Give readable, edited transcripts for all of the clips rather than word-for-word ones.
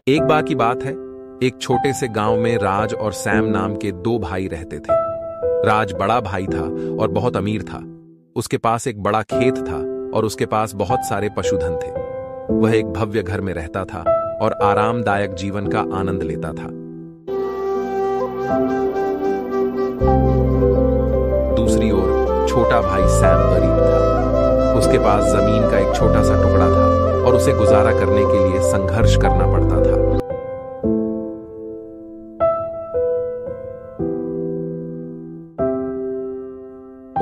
एक बार की बात है, एक छोटे से गांव में राज और सैम नाम के दो भाई रहते थे। राज बड़ा भाई था और बहुत अमीर था। उसके पास एक बड़ा खेत था और उसके पास बहुत सारे पशुधन थे। वह एक भव्य घर में रहता था और आरामदायक जीवन का आनंद लेता था। दूसरी ओर छोटा भाई सैम गरीब था। उसके पास जमीन का एक छोटा सा टुकड़ा था और उसे गुजारा करने के लिए संघर्ष करना पड़ता था।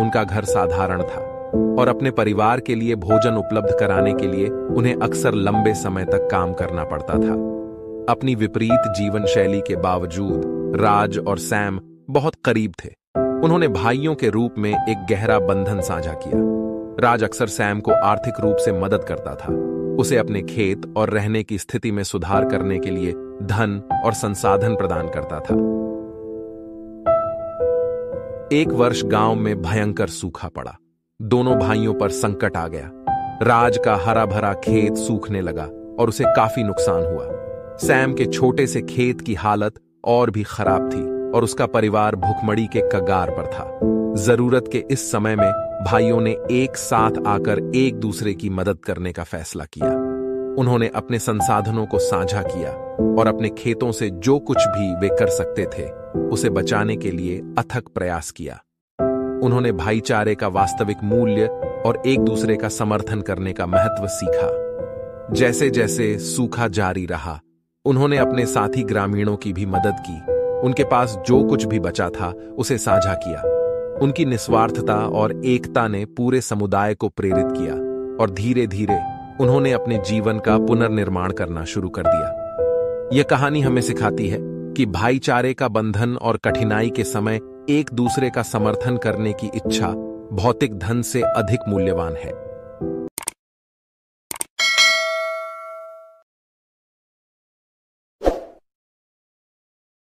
उनका घर साधारण था और अपने परिवार के लिए भोजन उपलब्ध कराने के लिए उन्हें अक्सर लंबे समय तक काम करना पड़ता था। अपनी विपरीत जीवन शैली के बावजूद राज और सैम बहुत करीब थे। उन्होंने भाइयों के रूप में एक गहरा बंधन साझा किया। राज अक्सर सैम को आर्थिक रूप से मदद करता था। उसे अपने खेत और रहने की स्थिति में सुधार करने के लिए धन और संसाधन प्रदान करता था। एक वर्ष गांव में भयंकर सूखा पड़ा। दोनों भाइयों पर संकट आ गया। राज का हरा भरा खेत सूखने लगा और उसे काफी नुकसान हुआ। सैम के छोटे से खेत की हालत और भी खराब थी और उसका परिवार भुखमरी के कगार पर था। जरूरत के इस समय में भाइयों ने एक साथ आकर एक दूसरे की मदद करने का फैसला किया। उन्होंने अपने संसाधनों को साझा किया और अपने खेतों से जो कुछ भी वे कर सकते थे उसे बचाने के लिए अथक प्रयास किया। उन्होंने भाईचारे का वास्तविक मूल्य और एक दूसरे का समर्थन करने का महत्व सीखा। जैसे जैसे सूखा जारी रहा, उन्होंने अपने साथी ग्रामीणों की भी मदद की। उनके पास जो कुछ भी बचा था उसे साझा किया। उनकी निस्वार्थता और एकता ने पूरे समुदाय को प्रेरित किया और धीरे धीरे उन्होंने अपने जीवन का पुनर्निर्माण करना शुरू कर दिया। यह कहानी हमें सिखाती है कि भाईचारे का बंधन और कठिनाई के समय एक दूसरे का समर्थन करने की इच्छा भौतिक धन से अधिक मूल्यवान है।